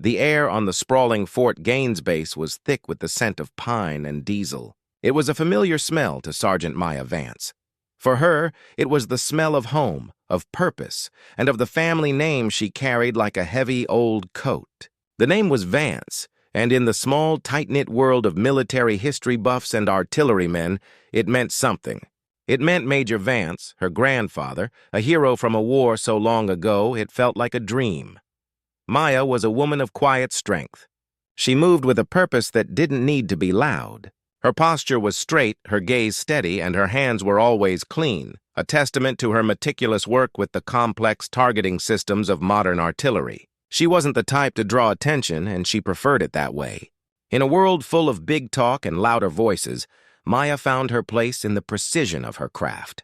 The air on the sprawling Fort Gaines base was thick with the scent of pine and diesel. It was a familiar smell to Sergeant Maya Vance. For her, it was the smell of home, of purpose, and of the family name she carried like a heavy old coat. The name was Vance, and in the small, tight-knit world of military history buffs and artillerymen, it meant something. It meant Major Vance, her grandfather, a hero from a war so long ago it felt like a dream. Maya was a woman of quiet strength. She moved with a purpose that didn't need to be loud. Her posture was straight, her gaze steady, and her hands were always clean, a testament to her meticulous work with the complex targeting systems of modern artillery. She wasn't the type to draw attention, and she preferred it that way. In a world full of big talk and louder voices, Maya found her place in the precision of her craft.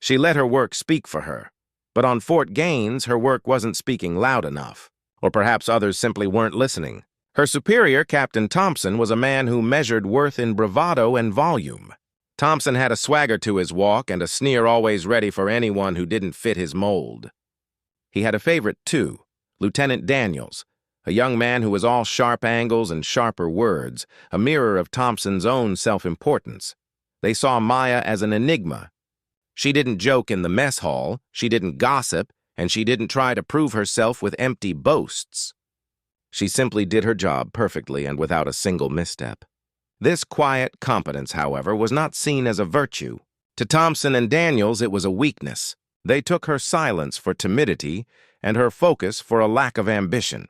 She let her work speak for her. But on Fort Gaines, her work wasn't speaking loud enough. Or perhaps others simply weren't listening. Her superior, Captain Thompson, was a man who measured worth in bravado and volume. Thompson had a swagger to his walk and a sneer always ready for anyone who didn't fit his mold. He had a favorite, too, Lieutenant Daniels, a young man who was all sharp angles and sharper words, a mirror of Thompson's own self-importance. They saw Maya as an enigma. She didn't joke in the mess hall, she didn't gossip, and she didn't try to prove herself with empty boasts. She simply did her job perfectly and without a single misstep. This quiet competence, however, was not seen as a virtue. To Thompson and Daniels, it was a weakness. They took her silence for timidity and her focus for a lack of ambition.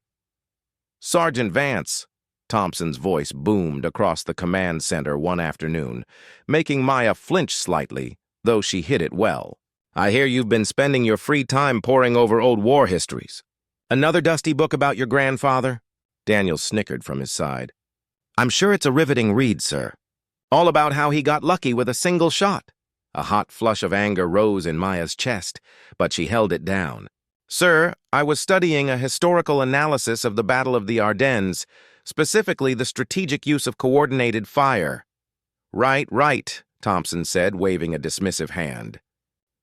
"Sergeant Vance," Thompson's voice boomed across the command center one afternoon, making Maya flinch slightly, though she hid it well. "I hear you've been spending your free time poring over old war histories. Another dusty book about your grandfather?" Daniels snickered from his side. "I'm sure it's a riveting read, sir. All about how he got lucky with a single shot." A hot flush of anger rose in Maya's chest, but she held it down. "Sir, I was studying a historical analysis of the Battle of the Ardennes, specifically the strategic use of coordinated fire." Right, Thompson said, waving a dismissive hand.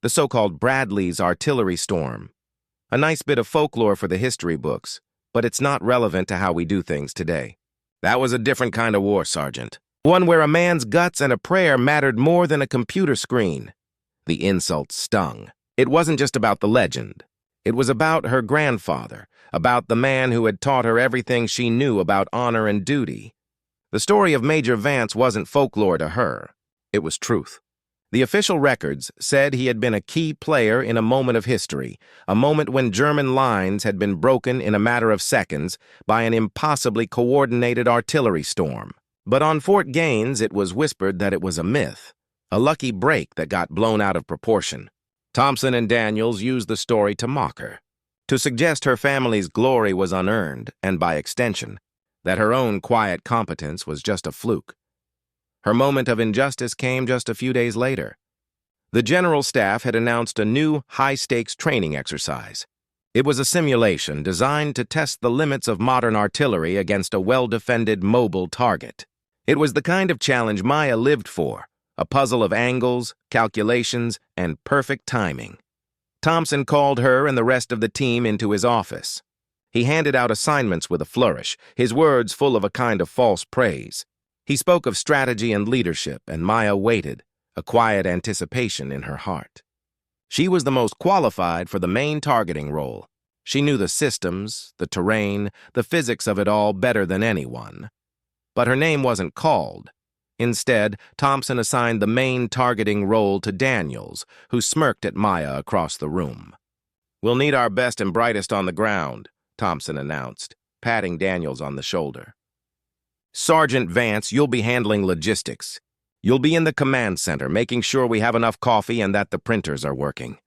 "The so-called Bradley's artillery storm. A nice bit of folklore for the history books, but it's not relevant to how we do things today. That was a different kind of war, Sergeant. One where a man's guts and a prayer mattered more than a computer screen." The insult stung. It wasn't just about the legend. It was about her grandfather, about the man who had taught her everything she knew about honor and duty. The story of Major Vance wasn't folklore to her. It was truth. The official records said he had been a key player in a moment of history, a moment when German lines had been broken in a matter of seconds by an impossibly coordinated artillery storm. But on Fort Gaines, it was whispered that it was a myth, a lucky break that got blown out of proportion. Thompson and Daniels used the story to mock her, to suggest her family's glory was unearned, and by extension, that her own quiet competence was just a fluke. Her moment of injustice came just a few days later. The General Staff had announced a new high-stakes training exercise. It was a simulation designed to test the limits of modern artillery against a well-defended mobile target. It was the kind of challenge Maya lived for, a puzzle of angles, calculations, and perfect timing. Thompson called her and the rest of the team into his office. He handed out assignments with a flourish, his words full of a kind of false praise. He spoke of strategy and leadership, and Maya waited, a quiet anticipation in her heart. She was the most qualified for the main targeting role. She knew the systems, the terrain, the physics of it all better than anyone. But her name wasn't called. Instead, Thompson assigned the main targeting role to Daniels, who smirked at Maya across the room. "We'll need our best and brightest on the ground," Thompson announced, patting Daniels on the shoulder. "Sergeant Vance, you'll be handling logistics. You'll be in the command center, making sure we have enough coffee and that the printers are working."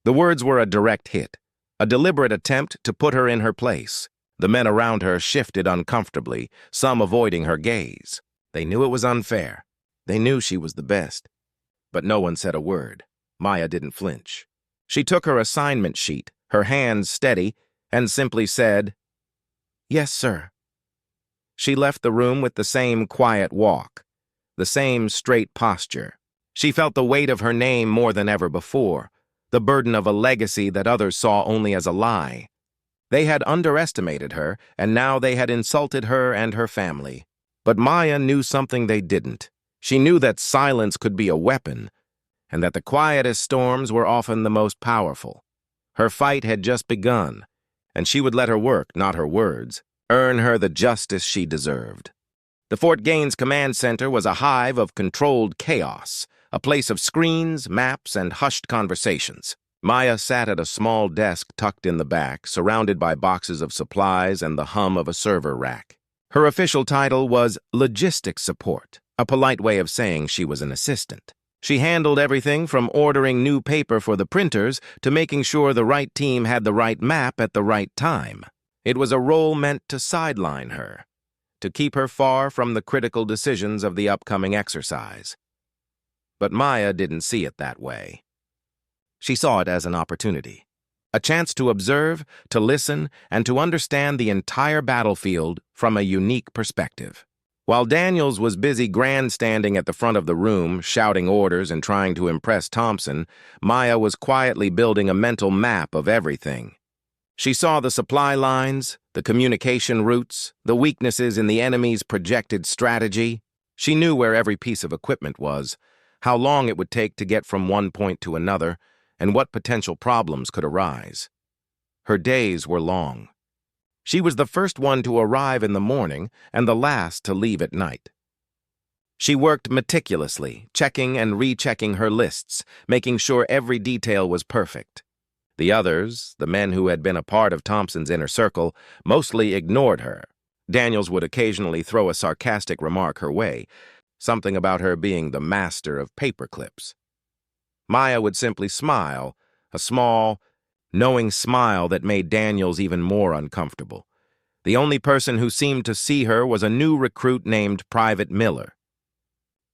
The words were a direct hit, a deliberate attempt to put her in her place. The men around her shifted uncomfortably, some avoiding her gaze. They knew it was unfair. They knew she was the best. But no one said a word. Maya didn't flinch. She took her assignment sheet, her hands steady, and simply said, "Yes, sir." She left the room with the same quiet walk, the same straight posture. She felt the weight of her name more than ever before, the burden of a legacy that others saw only as a lie. They had underestimated her, and now they had insulted her and her family. But Maya knew something they didn't. She knew that silence could be a weapon, and that the quietest storms were often the most powerful. Her fight had just begun, and she would let her work, not her words, earn her the justice she deserved. The Fort Gaines Command Center was a hive of controlled chaos, a place of screens, maps, and hushed conversations. Maya sat at a small desk tucked in the back, surrounded by boxes of supplies and the hum of a server rack. Her official title was Logistics Support, a polite way of saying she was an assistant. She handled everything from ordering new paper for the printers to making sure the right team had the right map at the right time. It was a role meant to sideline her, to keep her far from the critical decisions of the upcoming exercise. But Maya didn't see it that way. She saw it as an opportunity, a chance to observe, to listen, and to understand the entire battlefield from a unique perspective. While Daniels was busy grandstanding at the front of the room, shouting orders and trying to impress Thompson, Maya was quietly building a mental map of everything. She saw the supply lines, the communication routes, the weaknesses in the enemy's projected strategy. She knew where every piece of equipment was, how long it would take to get from one point to another, and what potential problems could arise. Her days were long. She was the first one to arrive in the morning and the last to leave at night. She worked meticulously, checking and rechecking her lists, making sure every detail was perfect. The others, the men who had been a part of Thompson's inner circle, mostly ignored her. Daniels would occasionally throw a sarcastic remark her way, something about her being the master of paperclips. Maya would simply smile, a small, knowing smile that made Daniels even more uncomfortable. The only person who seemed to see her was a new recruit named Private Miller.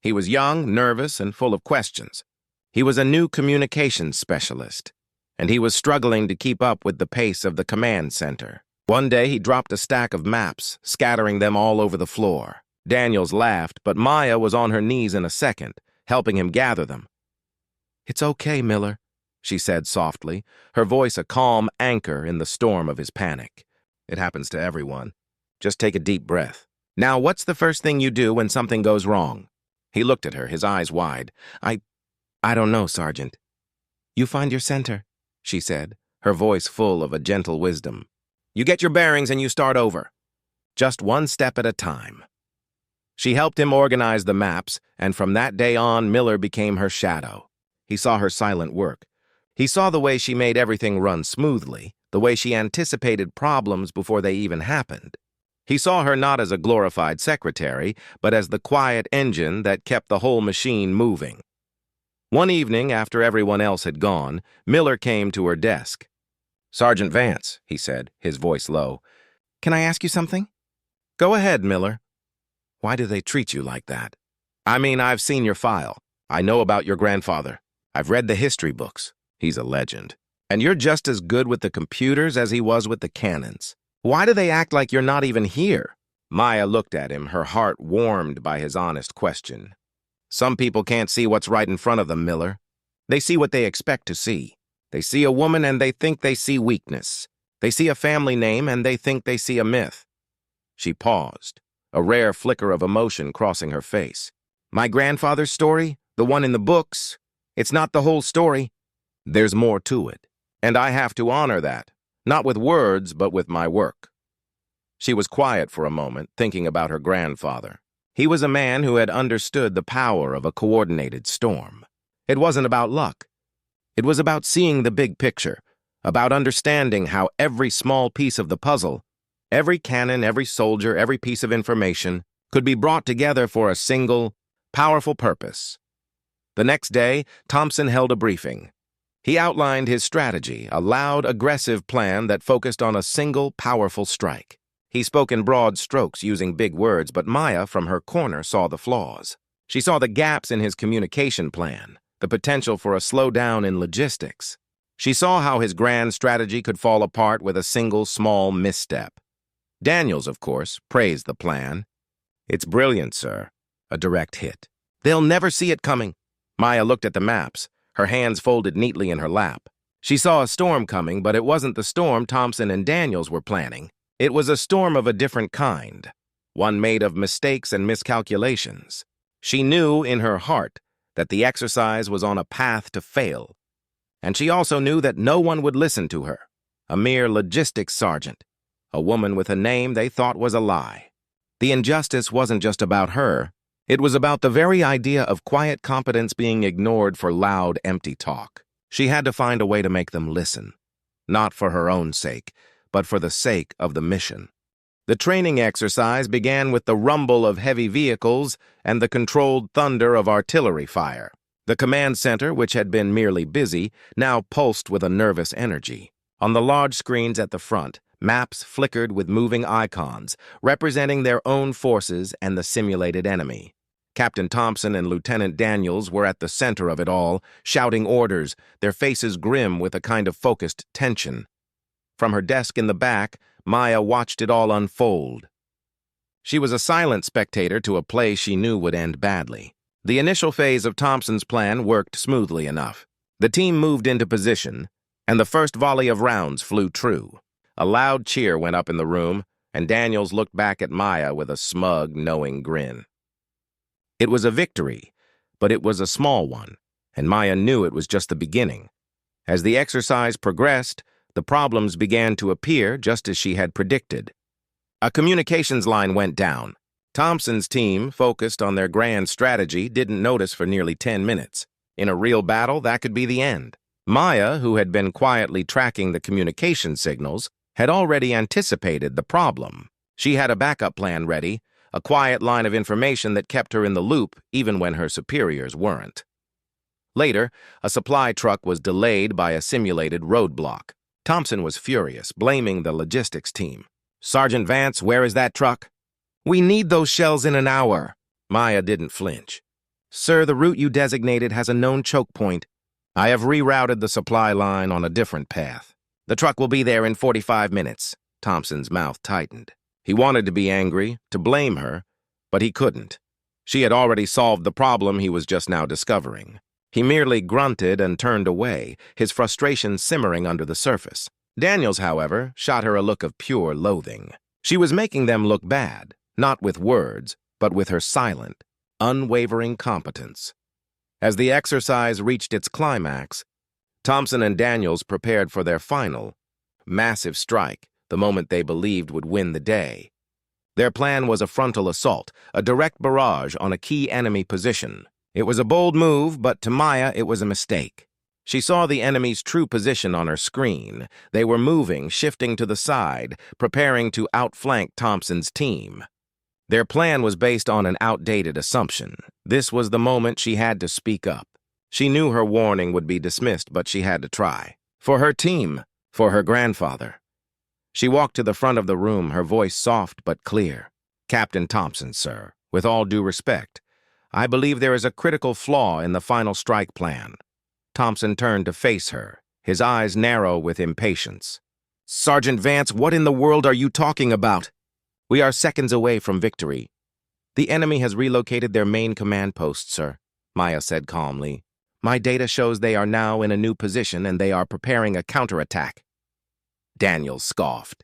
He was young, nervous, and full of questions. He was a new communications specialist, and he was struggling to keep up with the pace of the command center. One day he dropped a stack of maps, scattering them all over the floor. Daniels laughed, but Maya was on her knees in a second, helping him gather them. "It's okay, Miller," she said softly, her voice a calm anchor in the storm of his panic. "It happens to everyone. Just take a deep breath. Now, what's the first thing you do when something goes wrong?" He looked at her, his eyes wide. I don't know, Sergeant." "You find your center," she said, her voice full of a gentle wisdom. "You get your bearings and you start over. Just one step at a time." She helped him organize the maps, and from that day on, Miller became her shadow. He saw her silent work. He saw the way she made everything run smoothly, the way she anticipated problems before they even happened. He saw her not as a glorified secretary, but as the quiet engine that kept the whole machine moving. One evening, after everyone else had gone, Miller came to her desk. "Sergeant Vance," he said, his voice low. "Can I ask you something?" "Go ahead, Miller." "Why do they treat you like that?" "I mean, I've seen your file. I know about your grandfather. I've read the history books. He's a legend. And you're just as good with the computers as he was with the cannons. Why do they act like you're not even here?" Maya looked at him, her heart warmed by his honest question. "Some people can't see what's right in front of them, Miller. They see what they expect to see. They see a woman and they think they see weakness. They see a family name and they think they see a myth." She paused, a rare flicker of emotion crossing her face. "My grandfather's story, the one in the books, it's not the whole story. There's more to it, and I have to honor that, not with words, but with my work." She was quiet for a moment, thinking about her grandfather. He was a man who had understood the power of a coordinated storm. It wasn't about luck. It was about seeing the big picture, about understanding how every small piece of the puzzle, every cannon, every soldier, every piece of information, could be brought together for a single, powerful purpose. The next day, Thompson held a briefing. He outlined his strategy, a loud, aggressive plan that focused on a single, powerful strike. He spoke in broad strokes, using big words, but Maya, from her corner, saw the flaws. She saw the gaps in his communication plan, the potential for a slowdown in logistics. She saw how his grand strategy could fall apart with a single, small misstep. Daniels, of course, praised the plan. "It's brilliant, sir." A direct hit. "They'll never see it coming." Maya looked at the maps, her hands folded neatly in her lap. She saw a storm coming, but it wasn't the storm Thompson and Daniels were planning. It was a storm of a different kind, one made of mistakes and miscalculations. She knew in her heart that the exercise was on a path to fail, and she also knew that no one would listen to her, a mere logistics sergeant, a woman with a name they thought was a lie. The injustice wasn't just about her. It was about the very idea of quiet competence being ignored for loud, empty talk. She had to find a way to make them listen, not for her own sake, but for the sake of the mission. The training exercise began with the rumble of heavy vehicles and the controlled thunder of artillery fire. The command center, which had been merely busy, now pulsed with a nervous energy. On the large screens at the front, maps flickered with moving icons, representing their own forces and the simulated enemy. Captain Thompson and Lieutenant Daniels were at the center of it all, shouting orders, their faces grim with a kind of focused tension. From her desk in the back, Maya watched it all unfold. She was a silent spectator to a play she knew would end badly. The initial phase of Thompson's plan worked smoothly enough. The team moved into position, and the first volley of rounds flew true. A loud cheer went up in the room, and Daniels looked back at Maya with a smug, knowing grin. It was a victory, but it was a small one, and Maya knew it was just the beginning. As the exercise progressed, the problems began to appear just as she had predicted. A communications line went down. Thompson's team, focused on their grand strategy, didn't notice for nearly 10 minutes. In a real battle, that could be the end. Maya, who had been quietly tracking the communication signals, had already anticipated the problem. She had a backup plan ready, a quiet line of information that kept her in the loop even when her superiors weren't. Later, a supply truck was delayed by a simulated roadblock. Thompson was furious, blaming the logistics team. "Sergeant Vance, where is that truck?" "We need those shells in an hour." Maya didn't flinch. "Sir, the route you designated has a known choke point. I have rerouted the supply line on a different path. The truck will be there in 45 minutes. Thompson's mouth tightened. He wanted to be angry, to blame her, but he couldn't. She had already solved the problem he was just now discovering. He merely grunted and turned away, his frustration simmering under the surface. Daniels, however, shot her a look of pure loathing. She was making them look bad, not with words, but with her silent, unwavering competence. As the exercise reached its climax, Thompson and Daniels prepared for their final, massive strike, the moment they believed would win the day. Their plan was a frontal assault, a direct barrage on a key enemy position. It was a bold move, but to Maya it was a mistake. She saw the enemy's true position on her screen. They were moving, shifting to the side, preparing to outflank Thompson's team. Their plan was based on an outdated assumption. This was the moment she had to speak up. She knew her warning would be dismissed, but she had to try. For her team, for her grandfather. She walked to the front of the room, her voice soft but clear. "Captain Thompson, sir, with all due respect, I believe there is a critical flaw in the final strike plan." Thompson turned to face her, his eyes narrow with impatience. "Sergeant Vance, what in the world are you talking about?" "We are seconds away from victory. The enemy has relocated their main command post, sir," Maya said calmly. "My data shows they are now in a new position and they are preparing a counterattack." Daniels scoffed.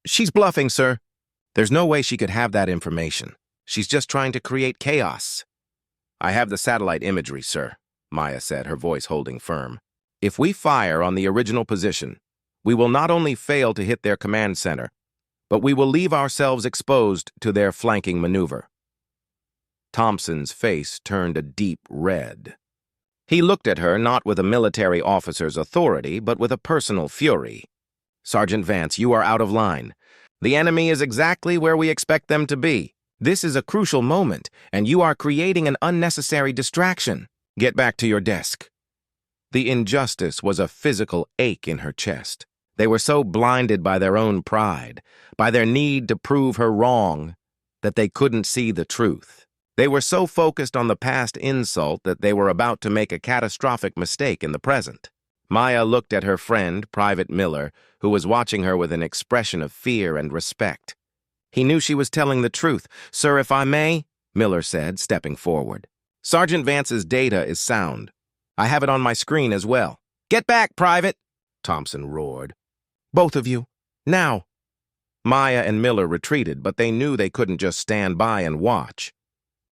"She's bluffing, sir. There's no way she could have that information. She's just trying to create chaos." "I have the satellite imagery, sir," Maya said, her voice holding firm. "If we fire on the original position, we will not only fail to hit their command center, but we will leave ourselves exposed to their flanking maneuver." Thompson's face turned a deep red. He looked at her not with a military officer's authority, but with a personal fury. "Sergeant Vance, you are out of line. The enemy is exactly where we expect them to be. This is a crucial moment, and you are creating an unnecessary distraction. Get back to your desk." The injustice was a physical ache in her chest. They were so blinded by their own pride, by their need to prove her wrong, that they couldn't see the truth. They were so focused on the past insult that they were about to make a catastrophic mistake in the present. Maya looked at her friend, Private Miller, who was watching her with an expression of fear and respect. He knew she was telling the truth. "Sir, if I may," Miller said, stepping forward. "Sergeant Vance's data is sound. I have it on my screen as well. "Get back, Private!" Thompson roared. "Both of you. Now!" Maya and Miller retreated, but they knew they couldn't just stand by and watch.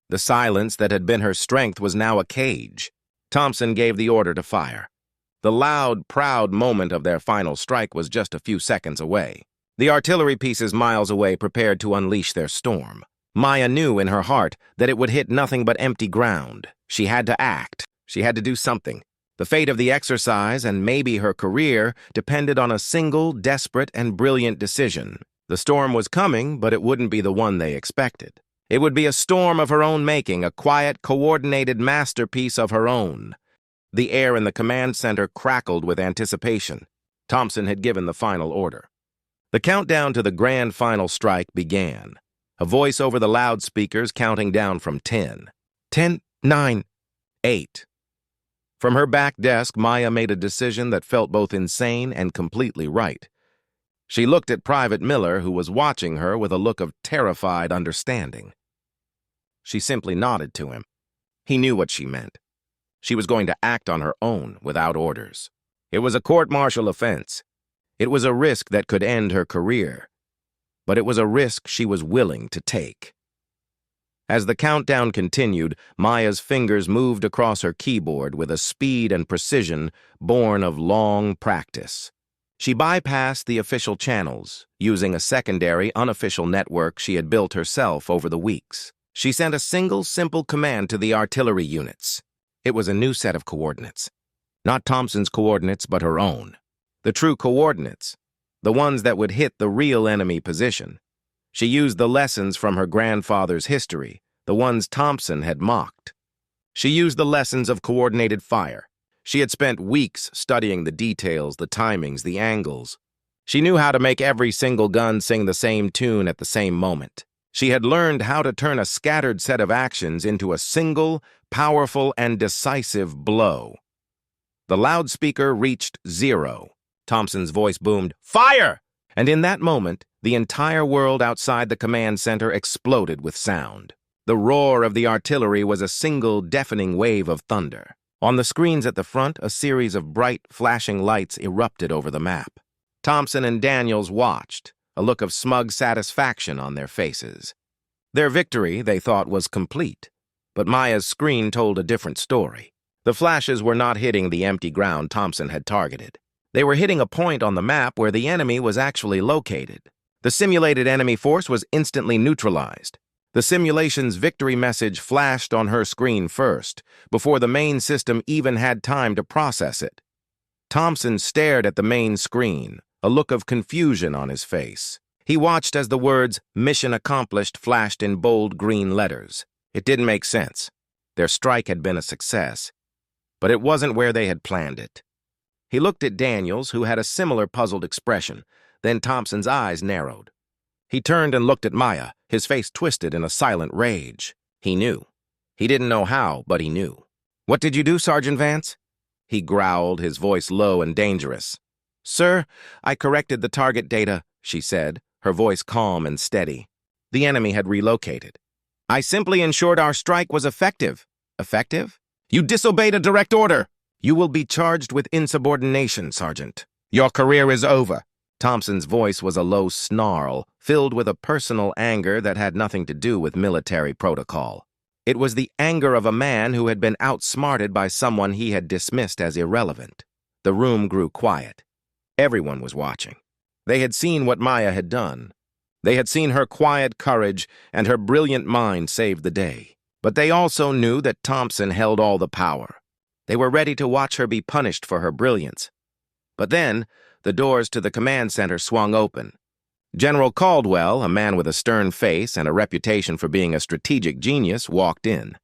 The silence that had been her strength was now a cage. Thompson gave the order to fire. The loud, proud moment of their final strike was just a few seconds away. The artillery pieces miles away prepared to unleash their storm. Maya knew in her heart that it would hit nothing but empty ground. She had to act. She had to do something. The fate of the exercise, and maybe her career, depended on a single, desperate, and brilliant decision. The storm was coming, but it wouldn't be the one they expected. It would be a storm of her own making, a quiet, coordinated masterpiece of her own. The air in the command center crackled with anticipation. Thompson had given the final order. The countdown to the grand final strike began. A voice over the loudspeakers counting down from 10. 10, 9, 8. From her back desk, Maya made a decision that felt both insane and completely right. She looked at Private Miller, who was watching her with a look of terrified understanding. She simply nodded to him. He knew what she meant. She was going to act on her own without orders. It was a court-martial offense. It was a risk that could end her career. But it was a risk she was willing to take. As the countdown continued, Maya's fingers moved across her keyboard with a speed and precision born of long practice. She bypassed the official channels, using a secondary, unofficial network she had built herself over the weeks. She sent a single, simple command to the artillery units. It was a new set of coordinates. Not Thompson's coordinates, but her own. The true coordinates. The ones that would hit the real enemy position. She used the lessons from her grandfather's history, the ones Thompson had mocked. She used the lessons of coordinated fire. She had spent weeks studying the details, the timings, the angles. She knew how to make every single gun sing the same tune at the same moment. She had learned how to turn a scattered set of actions into a single, powerful, and decisive blow. The loudspeaker reached 0. Thompson's voice boomed, "Fire!" And in that moment, the entire world outside the command center exploded with sound. The roar of the artillery was a single, deafening wave of thunder. On the screens at the front, a series of bright, flashing lights erupted over the map. Thompson and Daniels watched, a look of smug satisfaction on their faces. Their victory, they thought, was complete, but Maya's screen told a different story. The flashes were not hitting the empty ground Thompson had targeted. They were hitting a point on the map where the enemy was actually located. The simulated enemy force was instantly neutralized. The simulation's victory message flashed on her screen first, before the main system even had time to process it. Thompson stared at the main screen, a look of confusion on his face. He watched as the words "Mission Accomplished" flashed in bold green letters. It didn't make sense. Their strike had been a success, but it wasn't where they had planned it. He looked at Daniels, who had a similar puzzled expression. Then Thompson's eyes narrowed. He turned and looked at Maya, his face twisted in a silent rage. He knew. He didn't know how, but he knew. "What did you do, Sergeant Vance?" He growled, his voice low and dangerous. "Sir, I corrected the target data," she said, her voice calm and steady. The enemy had relocated. "I simply ensured our strike was effective." "Effective? You disobeyed a direct order!" "You will be charged with insubordination, Sergeant. Your career is over." Thompson's voice was a low snarl, filled with a personal anger that had nothing to do with military protocol. It was the anger of a man who had been outsmarted by someone he had dismissed as irrelevant. The room grew quiet. Everyone was watching. They had seen what Maya had done. They had seen her quiet courage and her brilliant mind save the day. But they also knew that Thompson held all the power. They were ready to watch her be punished for her brilliance. But then, the doors to the command center swung open. General Caldwell, a man with a stern face and a reputation for being a strategic genius, walked in.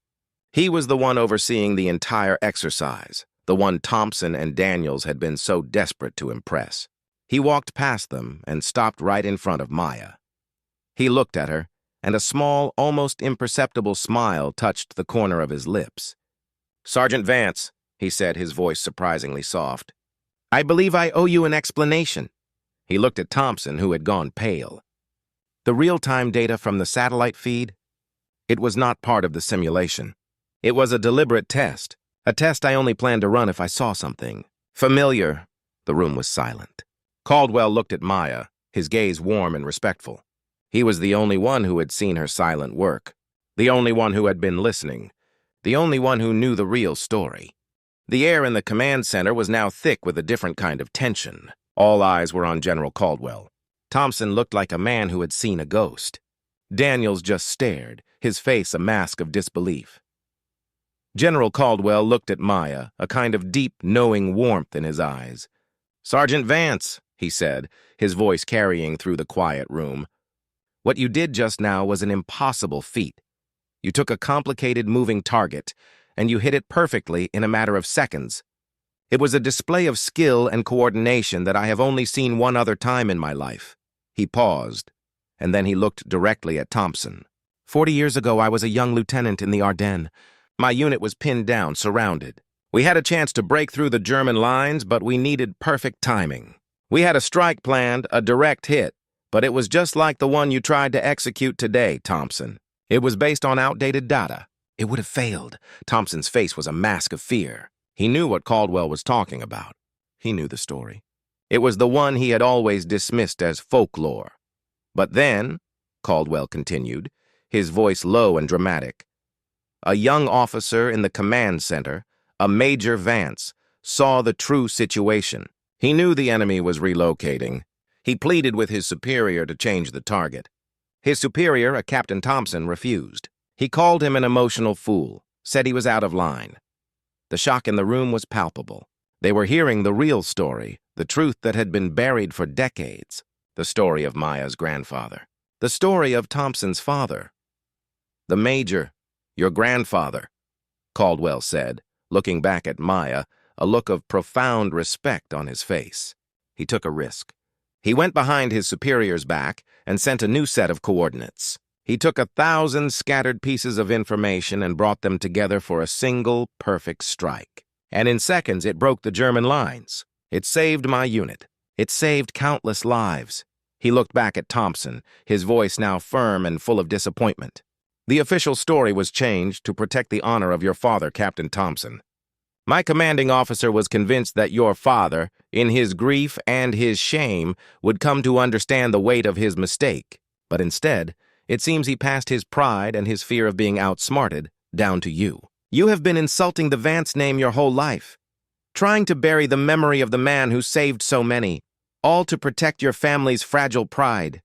He was the one overseeing the entire exercise, the one Thompson and Daniels had been so desperate to impress. He walked past them and stopped right in front of Maya. He looked at her, and a small, almost imperceptible smile touched the corner of his lips. "Sergeant Vance," he said, his voice surprisingly soft, "I believe I owe you an explanation." He looked at Thompson, who had gone pale. "The real-time data from the satellite feed? It was not part of the simulation. It was a deliberate test, a test I only planned to run if I saw something. Familiar. The room was silent. Caldwell looked at Maya, his gaze warm and respectful. He was the only one who had seen her silent work, the only one who had been listening, the only one who knew the real story. The air in the command center was now thick with a different kind of tension. All eyes were on General Caldwell. Thompson looked like a man who had seen a ghost. Daniels just stared, his face a mask of disbelief. General Caldwell looked at Maya, a kind of deep, knowing warmth in his eyes. "Sergeant Vance," he said, his voice carrying through the quiet room, "what you did just now was an impossible feat. You took a complicated moving target, and you hit it perfectly in a matter of seconds. It was a display of skill and coordination that I have only seen one other time in my life." He paused, and then he looked directly at Thompson. 40 years ago, I was a young lieutenant in the Ardennes. My unit was pinned down, surrounded. We had a chance to break through the German lines, but we needed perfect timing. We had a strike planned, a direct hit, but it was just like the one you tried to execute today, Thompson. It was based on outdated data. It would have failed. Thompson's face was a mask of fear. He knew what Caldwell was talking about. He knew the story. It was the one he had always dismissed as folklore. But then, Caldwell continued, his voice low and dramatic, a young officer in the command center, a Major Vance, saw the true situation. He knew the enemy was relocating. He pleaded with his superior to change the target. His superior, a Captain Thompson, refused. He called him an emotional fool, said he was out of line. The shock in the room was palpable. They were hearing the real story, the truth that had been buried for decades, the story of Maya's grandfather, the story of Thompson's father. "The Major, your grandfather," Caldwell said, looking back at Maya, a look of profound respect on his face. He took a risk. He went behind his superior's back and sent a new set of coordinates. He took 1,000 scattered pieces of information and brought them together for a single, perfect strike. And in seconds, it broke the German lines. It saved my unit. It saved countless lives. He looked back at Thompson, his voice now firm and full of disappointment. "The official story was changed to protect the honor of your father, Captain Thompson. My commanding officer was convinced that your father, in his grief and his shame, would come to understand the weight of his mistake. But instead, it seems he passed his pride and his fear of being outsmarted down to you. You have been insulting the Vance name your whole life, trying to bury the memory of the man who saved so many, all to protect your family's fragile pride."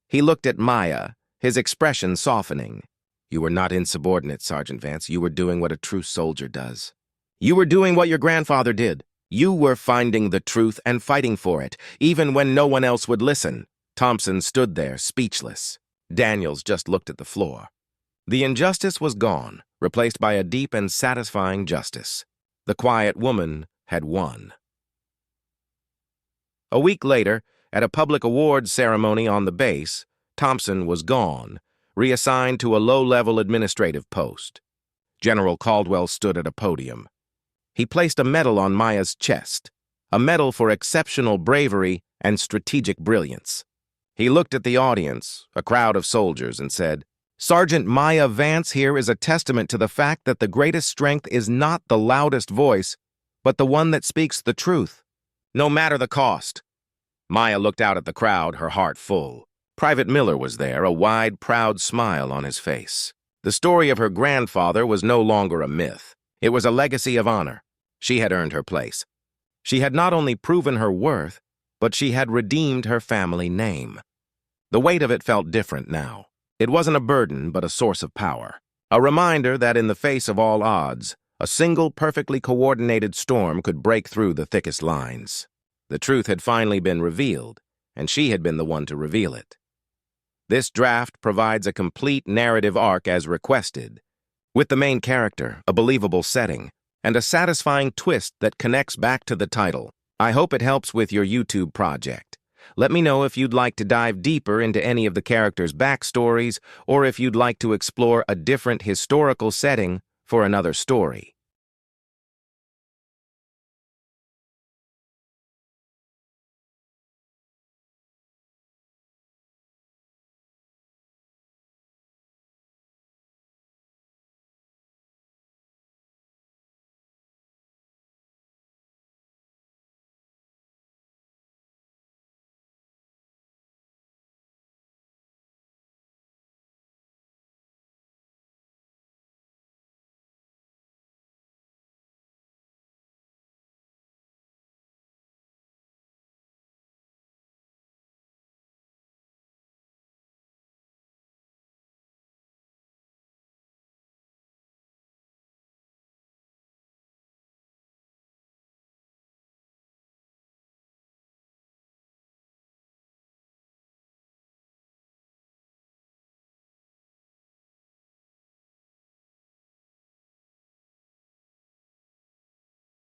He looked at Maya, his expression softening. "You were not insubordinate, Sergeant Vance. You were doing what a true soldier does. You were doing what your grandfather did. You were finding the truth and fighting for it, even when no one else would listen." Thompson stood there, speechless. Daniels just looked at the floor. The injustice was gone, replaced by a deep and satisfying justice. The quiet woman had won. A week later, at a public awards ceremony on the base, Thompson was gone, reassigned to a low-level administrative post. General Caldwell stood at a podium. He placed a medal on Maya's chest, a medal for exceptional bravery and strategic brilliance. He looked at the audience, a crowd of soldiers, and said, "Sergeant Maya Vance here is a testament to the fact that the greatest strength is not the loudest voice, but the one that speaks the truth, no matter the cost." Maya looked out at the crowd, her heart full. Private Miller was there, a wide, proud smile on his face. The story of her grandfather was no longer a myth. It was a legacy of honor. She had earned her place. She had not only proven her worth, but she had redeemed her family name. The weight of it felt different now. It wasn't a burden, but a source of power. A reminder that in the face of all odds, a single perfectly coordinated storm could break through the thickest lines. The truth had finally been revealed, and she had been the one to reveal it. This draft provides a complete narrative arc as requested, with the main character, a believable setting, and a satisfying twist that connects back to the title. I hope it helps with your YouTube project. Let me know if you'd like to dive deeper into any of the characters' backstories, or if you'd like to explore a different historical setting for another story.